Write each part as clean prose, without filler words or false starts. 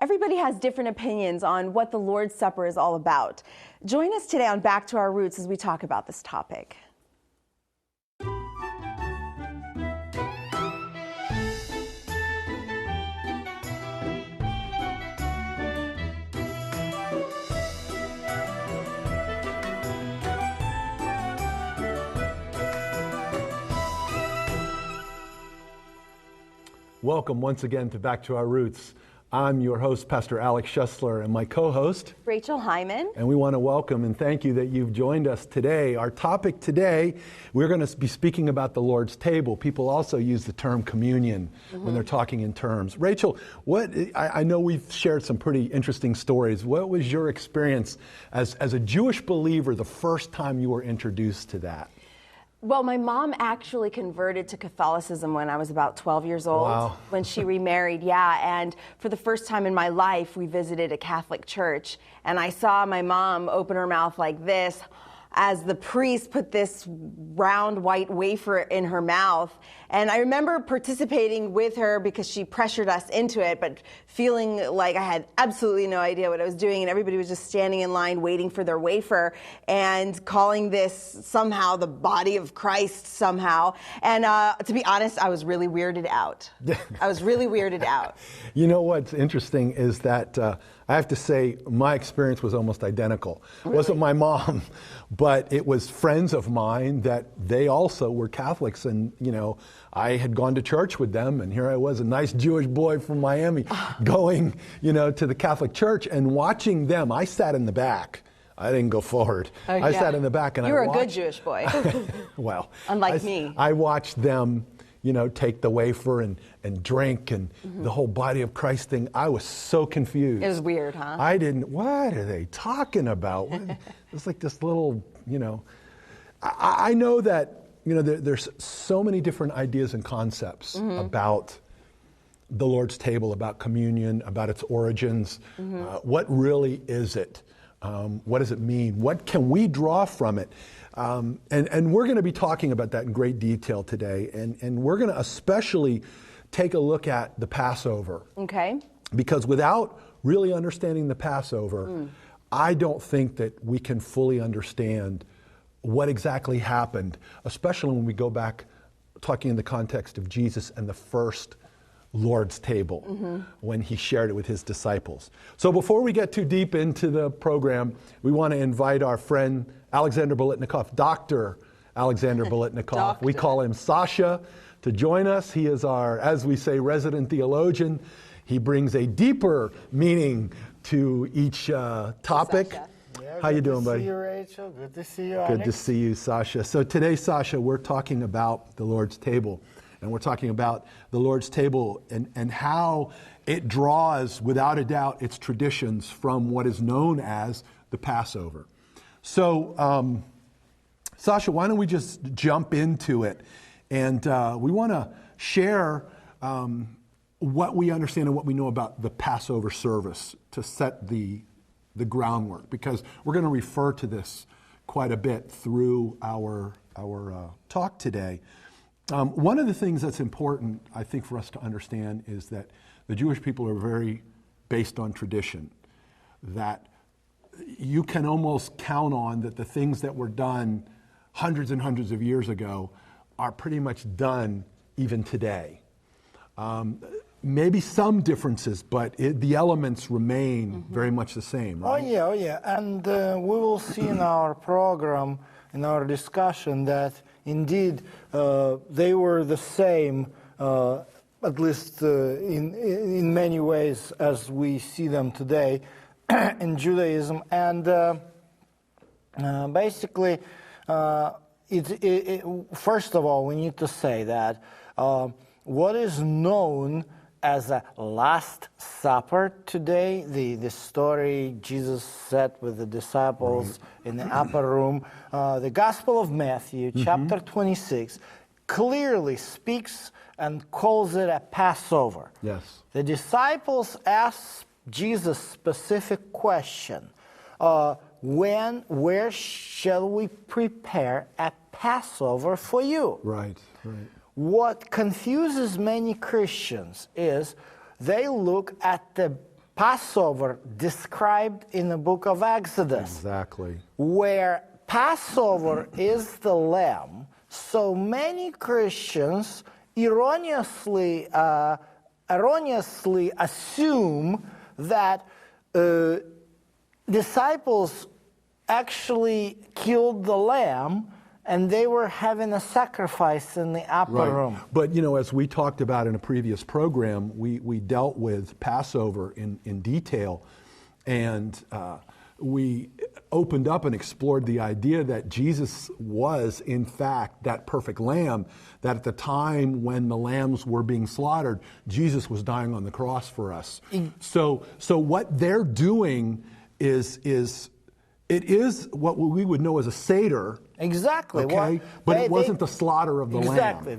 Everybody has different opinions on what the Lord's Supper is all about. Join us today on Back to Our Roots as we talk about this topic. Welcome once again to Back to Our Roots. I'm your host, Pastor Alex Schussler, and my co-host, Rachel Hyman. And we want to welcome and thank you that you've joined us today. Our topic today, we're going to be speaking about the Lord's table. People also use the term communion when they're talking in terms. Rachel, I know we've shared some pretty interesting stories. What was your experience as a Jewish believer the first time you were introduced to that? Well, my mom actually converted to Catholicism when I was about 12 years old. Wow. When she remarried, yeah. And for the first time in my life, we visited a Catholic church. And I saw my mom open her mouth like this as the priest put this round white wafer in her mouth. And I remember participating with her because she pressured us into it, but feeling like I had absolutely no idea what I was doing, and everybody was just standing in line waiting for their wafer and calling this somehow the body of Christ somehow. And to be honest, I was really weirded out. I was really weirded out. You know what's interesting is that I have to say my experience was almost identical. Really? It wasn't my mom, but it was friends of mine that they also were Catholics, and I had gone to church with them, and here I was, a nice Jewish boy from Miami, going to the Catholic church and watching them. I sat in the back. I didn't go forward. I sat in the back, and you were a good Jewish boy. Well, unlike me. I watched them take the wafer and drink and the whole body of Christ thing. I was so confused. It was weird, huh? What are they talking about? It's like this little, I know that, there's so many different ideas and concepts about the Lord's table, about communion, about its origins. What really is it? What does it mean? What can we draw from it? And we're going to be talking about that in great detail today. And we're going to especially take a look at the Passover. Okay. Because without really understanding the Passover, I don't think that we can fully understand what exactly happened, especially when we go back talking in the context of Jesus and the first Lord's table when he shared it with his disciples. So before we get too deep into the program, we want to invite our friend Alexander Bolitnikov, Dr. Alexander Bolitnikov. We call him Sasha, to join us. He is our, as we say, resident theologian. He brings a deeper meaning to each topic. Yeah, how you doing, buddy? Good to see you, Rachel. Good to see you, Alex. Good to see you, Sasha. So today, Sasha, we're talking about the Lord's table. And we're talking about the Lord's table and how it draws, without a doubt, its traditions from what is known as the Passover. So, Sasha, why don't we just jump into it? And we want to share what we understand and what we know about the Passover service to set the groundwork, because we're going to refer to this quite a bit through our talk today. One of the things that's important, I think, for us to understand is that the Jewish people are very based on tradition, that you can almost count on that the things that were done hundreds and hundreds of years ago are pretty much done even today. Maybe some differences, but the elements remain very much the same, right? Oh yeah. And we will see in our program, in our discussion, that indeed they were the same, at least in many ways, as we see them today in Judaism. And basically, first of all, we need to say that what is known as a Last Supper today, the story Jesus said with the disciples in the upper room, the Gospel of Matthew, chapter 26, clearly speaks and calls it a Passover. Yes. The disciples asked Jesus specific question, where shall we prepare a Passover for you? Right. What confuses many Christians is they look at the Passover described in the book of Exodus. Exactly. Where Passover is the lamb, so many Christians erroneously assume that disciples actually killed the lamb and they were having a sacrifice in the upper room. But, as we talked about in a previous program, we dealt with Passover in detail, and we opened up and explored the idea that Jesus was, in fact, that perfect lamb, that at the time when the lambs were being slaughtered, Jesus was dying on the cross for us. So what they're doing is what we would know as a Seder. Exactly. Okay, but it wasn't the slaughter of the lamb. Exactly.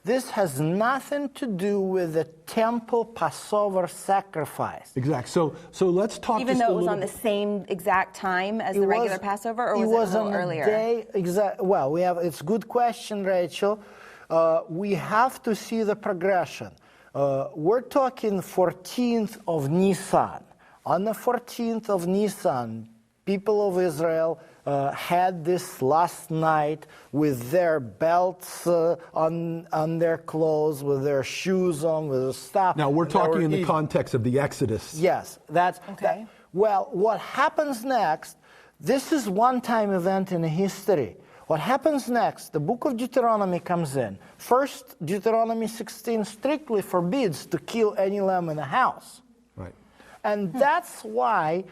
This has nothing to do with the temple Passover sacrifice. Exactly. So let's talk. Even though it was on the same exact time as the regular Passover, or was it a little earlier? It's a good question, Rachel. We have to see the progression. We're talking 14th of Nisan. On the 14th of Nisan, people of Israel had this last night with their belts on their clothes, with their shoes on, with the stuff. Now, we're talking in the context of the Exodus. Yes, that's okay. Well, what happens next, this is one-time event in history. What happens next, the book of Deuteronomy comes in. First, Deuteronomy 16 strictly forbids to kill any lamb in the house. Right. And that's why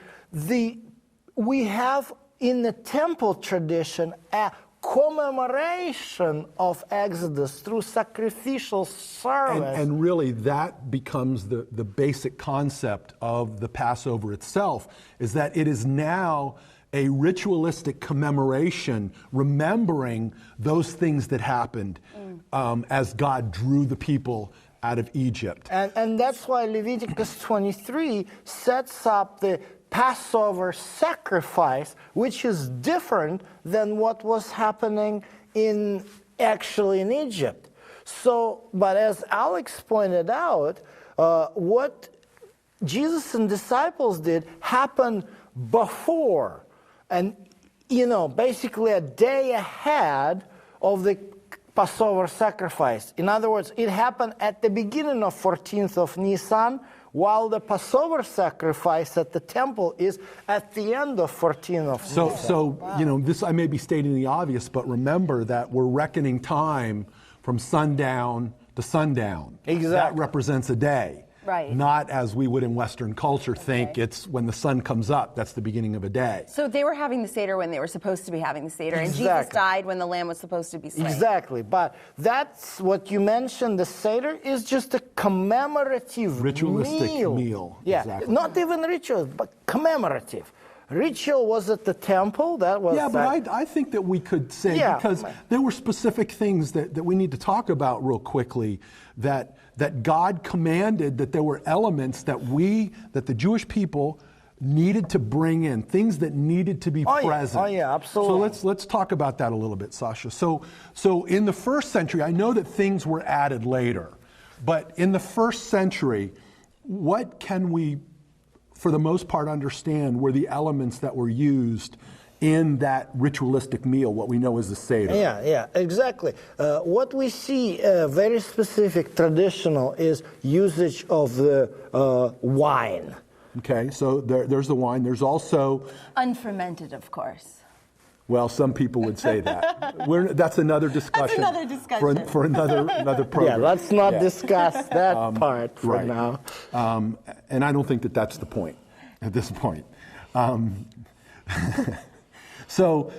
we have in the temple tradition a commemoration of Exodus through sacrificial service. And really that becomes the basic concept of the Passover itself, is that it is now a ritualistic commemoration, remembering those things that happened as God drew the people out of Egypt. And that's why Leviticus 23 sets up the Passover sacrifice, which is different than what was happening in Egypt. So, but as Alex pointed out, what Jesus and disciples did happened before, and basically a day ahead of the Passover sacrifice. In other words, it happened at the beginning of 14th of Nisan, while the Passover sacrifice at the temple is at the end of 14th of Nisan. So this, I may be stating the obvious, but remember that we're reckoning time from sundown to sundown. Exactly. That represents a day. Right. Not as we would in Western culture think it's when the sun comes up, that's the beginning of a day. So they were having the Seder when they were supposed to be having the Seder, and Jesus died when the lamb was supposed to be slain. Exactly, but that's what you mentioned, the Seder is just a commemorative ritualistic meal. Yeah, exactly. Not even ritual, but commemorative. Ritual was at the temple, that was... Yeah, but I think that we could say, because there were specific things that we need to talk about real quickly, that God commanded, that there were elements that the Jewish people needed to bring in, things that needed to be present. Oh yeah, absolutely. So let's talk about that a little bit, Sasha. So in the first century, I know that things were added later, but in the first century, what can we, for the most part, understand were the elements that were used in that ritualistic meal, what we know as the Seder? Yeah, exactly. What we see very specific, traditional, is usage of the wine. Okay, so there's the wine. There's also... Unfermented, of course. Well, some people would say that. That's another discussion. That's another discussion. For another program. Yeah, let's not discuss that part for now. And I don't think that that's the point at this point. So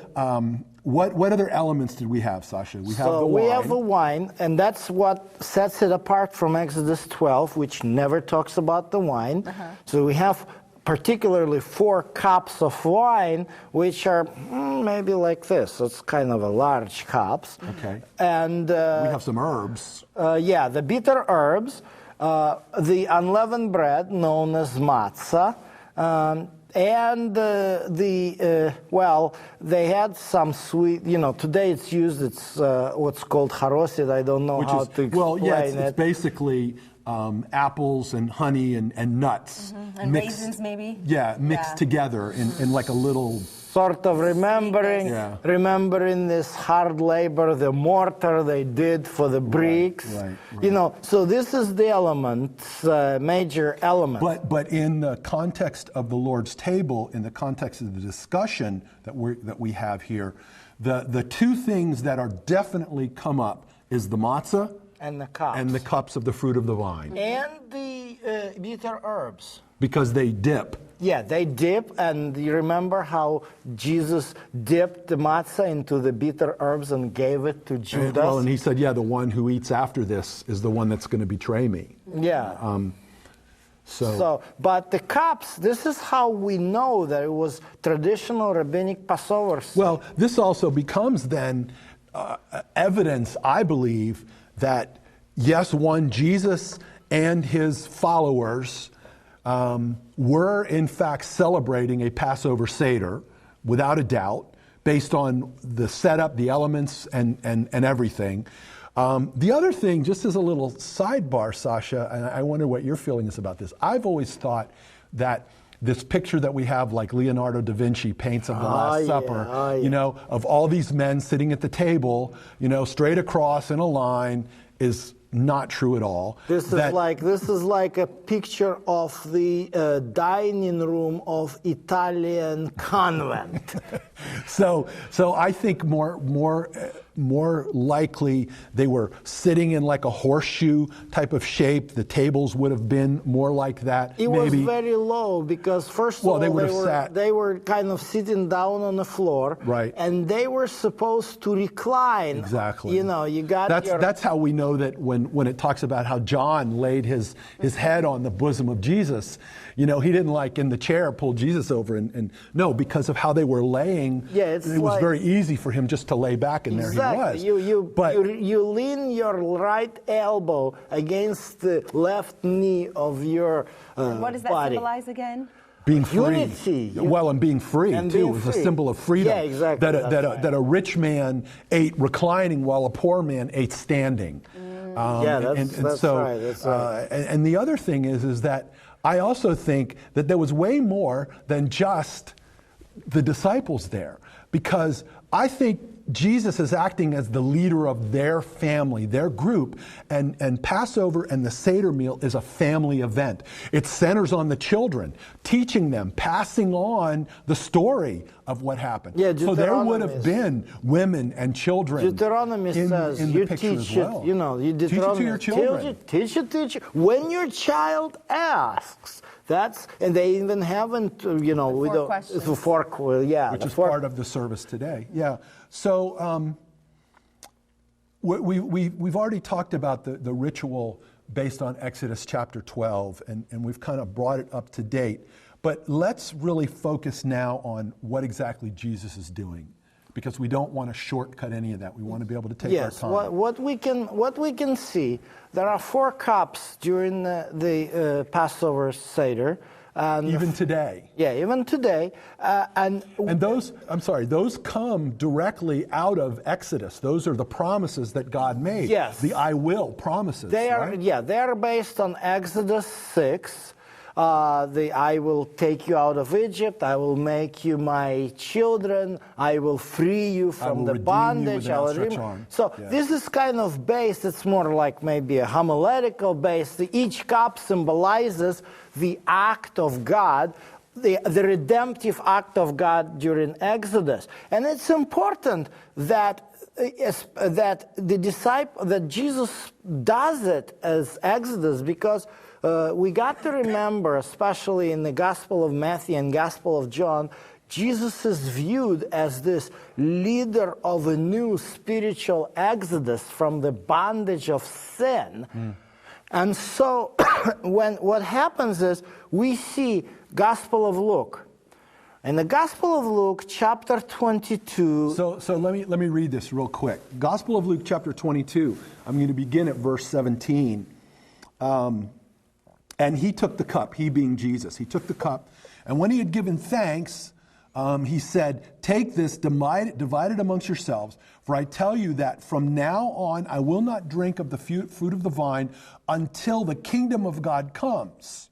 what other elements did we have, Sasha? We have the wine. We have the wine, and that's what sets it apart from Exodus 12, which never talks about the wine. So we have particularly 4 cups of wine, which are maybe like this. It's kind of a large cups. Okay. And we have some herbs. The bitter herbs, the unleavened bread known as matzah, and they had some sweet, today it's used, it's what's called haroset. I don't know how to explain it. It's basically apples and honey and nuts. And raisins, maybe? Yeah, mixed together in like a little... Sort of remembering this hard labor, the mortar they did for the bricks. Right. You know, so this is the elements, major element. But in the context of the Lord's table, in the context of the discussion that we have here, the two things that are definitely come up is the matzah and the cups. And the cups of the fruit of the vine. And the bitter herbs. Because they dip. Yeah, they dip, and you remember how Jesus dipped the matzah into the bitter herbs and gave it to Judas? And he said, the one who eats after this is the one that's going to betray me. Yeah. But the cups, this is how we know that it was traditional rabbinic Passover. Well, this also becomes then evidence, I believe, that yes, Jesus and his followers were in fact celebrating a Passover Seder, without a doubt, based on the setup, the elements, and everything. The other thing, just as a little sidebar, Sasha, and I wonder what your feeling is about this. I've always thought that this picture that we have, like Leonardo da Vinci paints of the Last Supper, you know, of all these men sitting at the table, you know, straight across in a line, is not true at all. This is like a picture of the dining room of Italian convent. So I think more likely they were sitting in like a horseshoe type of shape. The tables would have been more like that. It was very low because first of all they were kind of sitting down on the floor, right? And they were supposed to recline. Exactly. You know, you got that's how we know that when it talks about how John laid his head on the bosom of Jesus, you know, he didn't like in the chair pull Jesus over and no, because of how they were laying. Yeah, it was very easy for him just to lay back, and there he was. You lean your right elbow against the left knee of your what does that body. symbolize again? Being free. Unity. And being free, too, was a symbol of freedom. Yeah, exactly. That a rich man ate reclining while a poor man ate standing. That's right. And the other thing is that I also think that there was way more than just the disciples there, because I think Jesus is acting as the leader of their family, their group, and Passover and the Seder meal is a family event. It centers on the children, teaching them, passing on the story of what happened. Yeah, so there would have been women and children Deuteronomy says in you the picture teach as well. it, you know, you teach it to your children. Teach it. When your child asks, and they even haven't, you know, which is part of the service today. Yeah. So we've already talked about the ritual based on Exodus chapter 12, and we've kind of brought it up to date. But let's really focus now on what exactly Jesus is doing, because we don't want to shortcut any of that. We want to be able to take our time. Yes, what we can see, there are 4 cups during the Passover Seder. Even today. Yeah, even today. And those come directly out of Exodus. Those are the promises that God made. Yes. The I will promises. They are based on Exodus 6. I will take you out of Egypt, I will make you my children, I will free you from the bondage. This is kind of based, it's more like maybe a homiletical base. Each cup symbolizes the act of God, the redemptive act of God during Exodus. And it's important that Jesus does it as Exodus, because we got to remember, especially in the Gospel of Matthew and Gospel of John, Jesus is viewed as this leader of a new spiritual exodus from the bondage of sin. And so what happens is we see Gospel of Luke. In the Gospel of Luke, chapter 22. So let me read this real quick. Gospel of Luke, chapter 22. I'm going to begin at verse 17. And he took the cup, he being Jesus. He took the cup, and when he had given thanks, he said, take this, divide it amongst yourselves, for I tell you that from now on I will not drink of the fruit of the vine until the kingdom of God comes.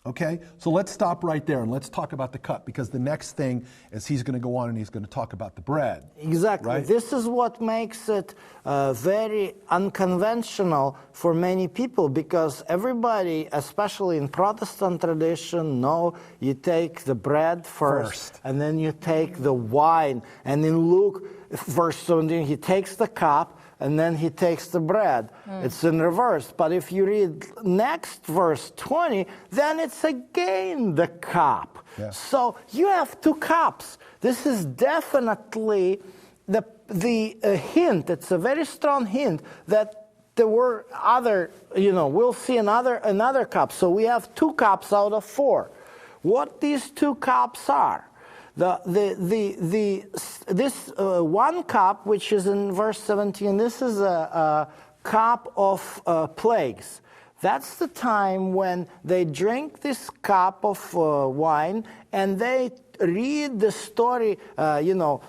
Okay, so let's stop right there and let's talk about the cup, because the next thing is he's going to go on and he's going to talk about the bread. Exactly. Right? This is what makes it very unconventional for many people, because everybody, especially in Protestant tradition, know you take the bread first. And then you take the wine. And in Luke, verse 17, he takes the cup, and then he takes the bread. It's in reverse. But if you read next verse 20, then it's again the cup. Yeah. So you have two cups. This is definitely the hint. It's a very strong hint that there were other, we'll see another cup. So we have two cups out of four. What these two cups are? This one cup, which is in verse 17, this is a cup of plagues. That's the time when they drink this cup of wine and they read the story.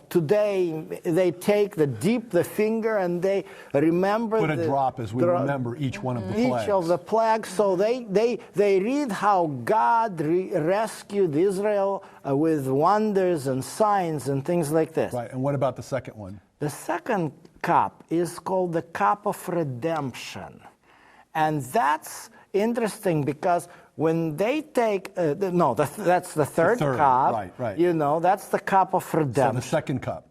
Today they take the finger and they remember. Put a drop as we remember each one of the plagues. Each of the plagues. So they read how God rescued Israel with wonders and signs and things like this. Right. And what about the second one? The second cup is called the cup of redemption. And that's interesting because when they take, that's the third cup. Right. That's the cup of redemption. So the second cup.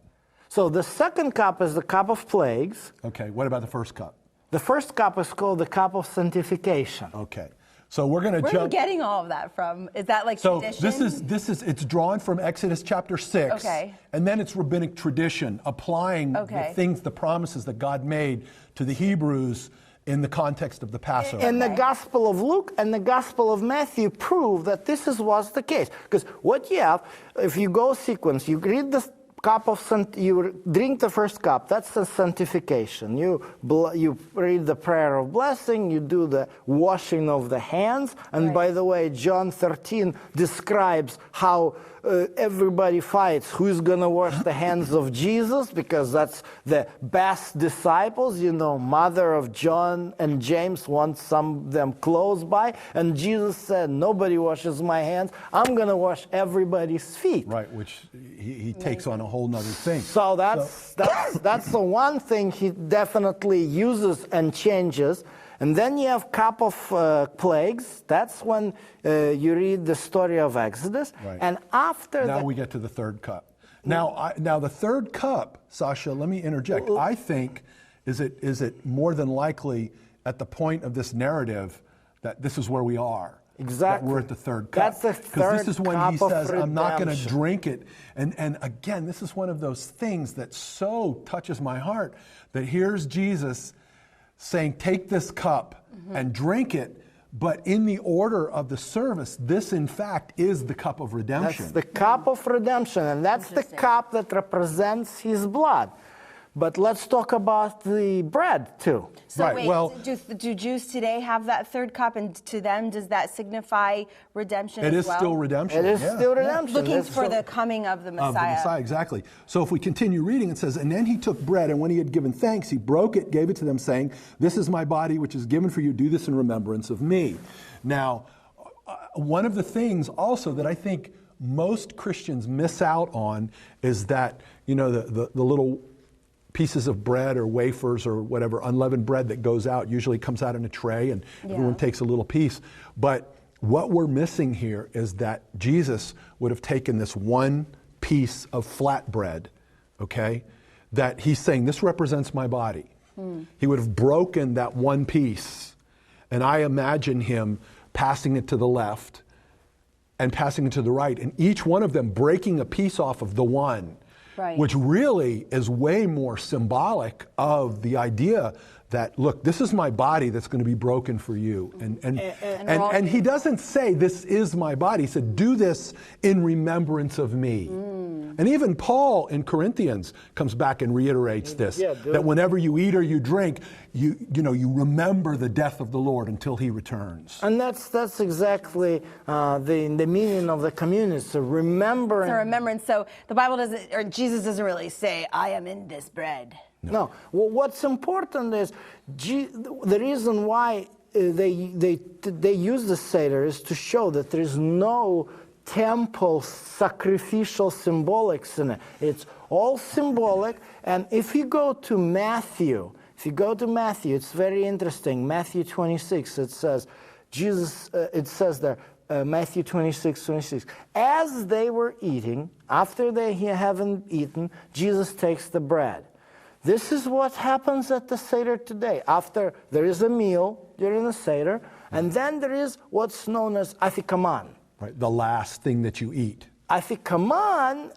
So the second cup is the cup of plagues. Okay, what about the first cup? The first cup is called the cup of sanctification. Okay, so we're going to jump. Where are you getting all of that from? Is that like tradition? So this is it's drawn from Exodus chapter 6. Okay. And then it's rabbinic tradition applying the promises that God made to the Hebrews in the context of the Passover. And the Gospel of Luke and the Gospel of Matthew prove that was the case. Because what you have, if you go sequence, you read the cup of you drink the first cup. That's the sanctification. You read the prayer of blessing. You do the washing of the hands. And by the way, John 13 describes how everybody fights who's going to wash the hands of Jesus, because that's the best disciples. Mother of John and James want some of them close by. And Jesus said, nobody washes my hands. I'm going to wash everybody's feet. Right, which he takes on a whole nother thing. So that's the one thing he definitely uses and changes. And then you have cup of plagues. That's when you read the story of Exodus. Right. And after that, we get to the third cup. Now the third cup, Sasha, let me interject. I think is it more than likely at the point of this narrative that this is where we are. Exactly. That we're at the third cup. That's the third Because this is when cup he says, of I'm not going to redemption. drink it. And again, this is one of those things that so touches my heart, that here's Jesus saying, take this cup and drink it, but in the order of the service, this in fact is the cup of redemption. That's the cup of redemption, and that's the cup that represents his blood. But let's talk about the bread too. So Right, wait, well- do Jews today have that third cup, and to them does that signify redemption It as is well? still redemption. It is yeah. still redemption. Looking That's for so- the coming of the Messiah. Of the Messiah, exactly. So if we continue reading, it says, and then he took bread, and when he had given thanks, he broke it, gave it to them, saying, this is my body, which is given for you. Do this in remembrance of me. Now, one of the things also that I think most Christians miss out on is that, the little pieces of bread or wafers or whatever, unleavened bread that goes out, usually comes out in a tray and everyone takes a little piece. But what we're missing here is that Jesus would have taken this one piece of flat bread, okay, that he's saying, this represents my body. He would have broken that one piece, and I imagine him passing it to the left and passing it to the right, and each one of them breaking a piece off of the one. Right. Which really is way more symbolic of the idea that, look, this is my body that's going to be broken for you. And he doesn't say, this is my body. He said, do this in remembrance of me. And even Paul in Corinthians comes back and reiterates this, that whenever you eat or you drink, you remember the death of the Lord until he returns. And that's exactly the meaning of the communion. So remembering. It's a remembrance. So the Bible doesn't, or Jesus doesn't really say, I am in this bread. No. Well, what's important is the reason why they use the Seder is to show that there is no temple sacrificial symbolics in it. It's all symbolic. And if you go to Matthew, it's very interesting. Matthew 26, it says, it says there, Matthew 26. As they were eating, after they haven't eaten, Jesus takes the bread. This is what happens at the Seder today. After there is a meal during the Seder, and then there is what's known as afikoman. Right, the last thing that you eat. Afikoman,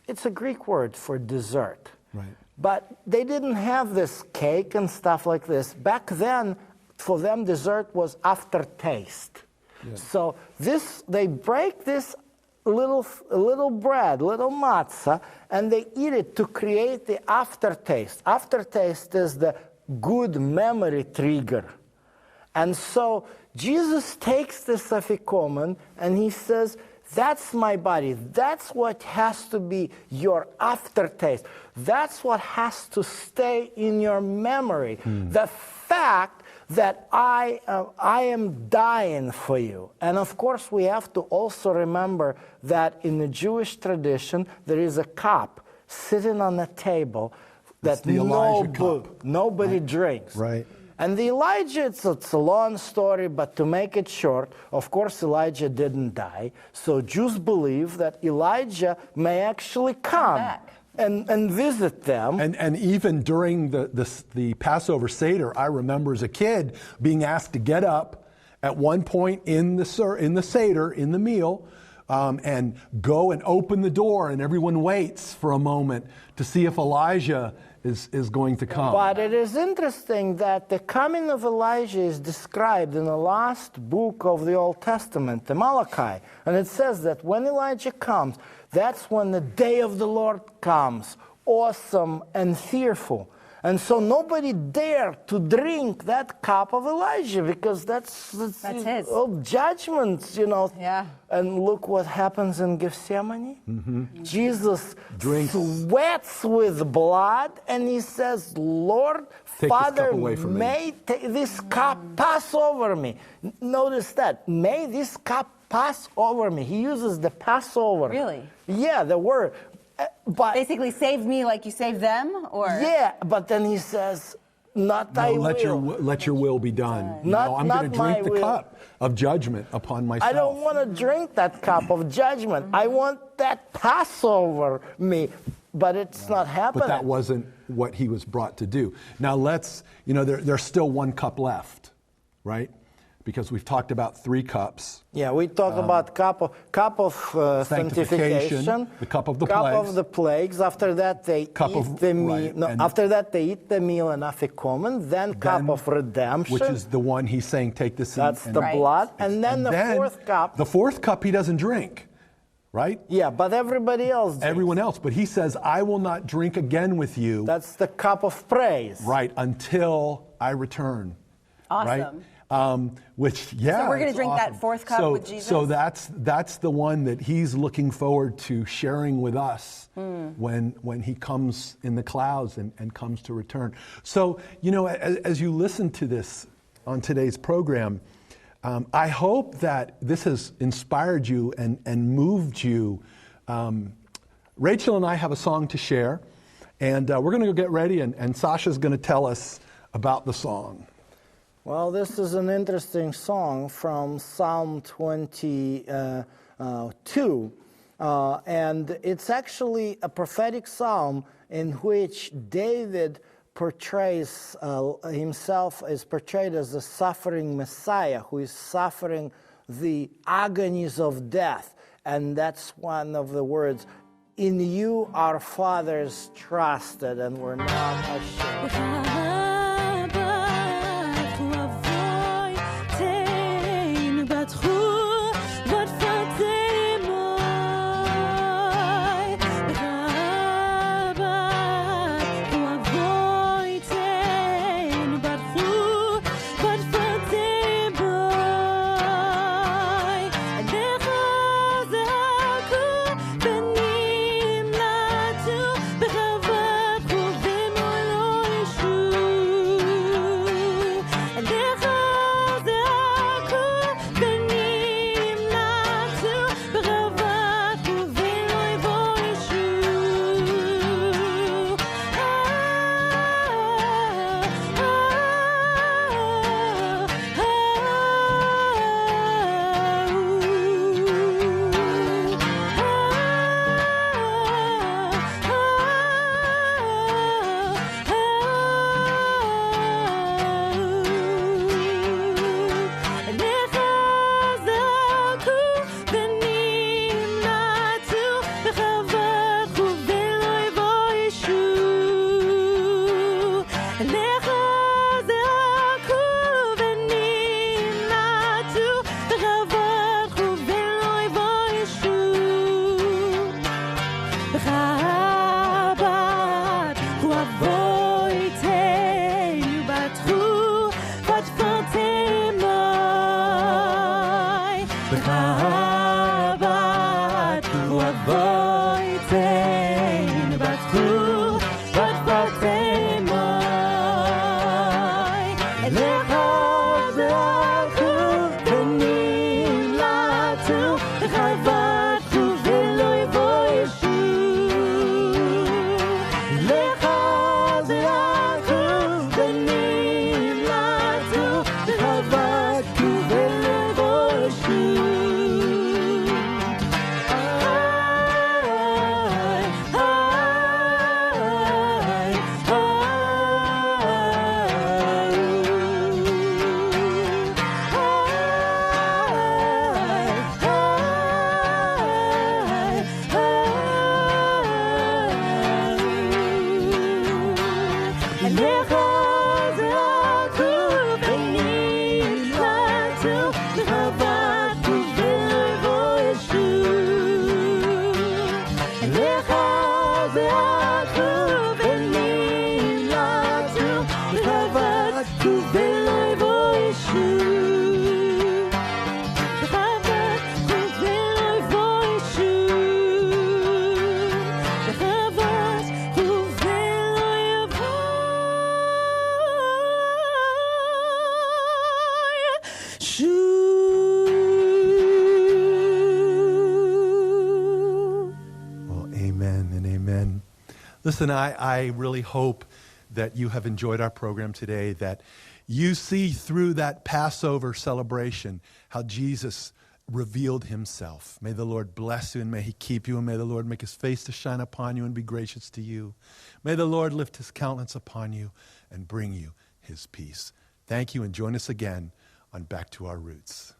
it's a Greek word for dessert. Right. But they didn't have this cake and stuff like this. Back then, for them, dessert was aftertaste. Yeah. So they break this little bread, little matzah, and they eat it to create the aftertaste. Aftertaste is the good memory trigger. And so Jesus takes this afikoman and he says, that's my body. That's what has to be your aftertaste. That's what has to stay in your memory. The fact that I am dying for you. And of course, we have to also remember that in the Jewish tradition, there is a cup sitting on the table that nobody drinks. Right. And the Elijah, it's a long story, but to make it short, of course, Elijah didn't die. So Jews believe that Elijah may actually come and visit them. And even during the Passover Seder, I remember as a kid being asked to get up at one point in the Seder, in the meal, and go and open the door, and everyone waits for a moment to see if Elijah is going to come. But it is interesting that the coming of Elijah is described in the last book of the Old Testament, the Malachi. And it says that when Elijah comes, that's when the day of the Lord comes, awesome and fearful. And so nobody dared to drink that cup of Elijah because that's his. Of judgments, Yeah. And look what happens in Gethsemane. Mm-hmm. Jesus sweats with blood and he says, Lord, Father, may this cup pass over me. Notice that. May this cup pass over me. He uses the Passover. Really? Yeah, the word. But basically, save me like you saved them, or yeah. But then he says, "Not thy will. Let your will be done." I'm going to drink the cup of judgment upon myself. I don't want to drink that cup of judgment. I want that Passover me, but it's not happening. But that wasn't what he was brought to do. Now there's still one cup left, right? Because we've talked about 3 cups. Yeah, we talk about cup of sanctification, the cup of the plagues. After that, they eat the meal. After that, they eat the meal and afikomen. Then cup of redemption, which is the one he's saying, take this. That's the blood, and then the 4th cup. The 4th cup he doesn't drink, right? Yeah, but everybody else drinks. Everyone else, but he says, "I will not drink again with you." That's the cup of praise, right? Until I return. Awesome. Right? So we're going to drink that 4th cup with Jesus? So that's the one that he's looking forward to sharing with us when he comes in the clouds and comes to return. So, as you listen to this on today's program, I hope that this has inspired you and moved you. Rachel and I have a song to share, and we're going to go get ready, and Sasha's going to tell us about the song. Well, this is an interesting song from Psalm 22, and it's actually a prophetic psalm in which David portrays himself is portrayed as the suffering Messiah who is suffering the agonies of death, and that's one of the words, "In you our fathers trusted and were not ashamed." voitain batku bat vatemoy lechaz aku benim latu chavatu veloy voishu lechaz aku benim latu chavatu veloy voishu. Listen, I really hope that you have enjoyed our program today, that you see through that Passover celebration how Jesus revealed himself. May the Lord bless you and may he keep you, and may the Lord make his face to shine upon you and be gracious to you. May the Lord lift his countenance upon you and bring you his peace. Thank you, and join us again on Back to Our Roots.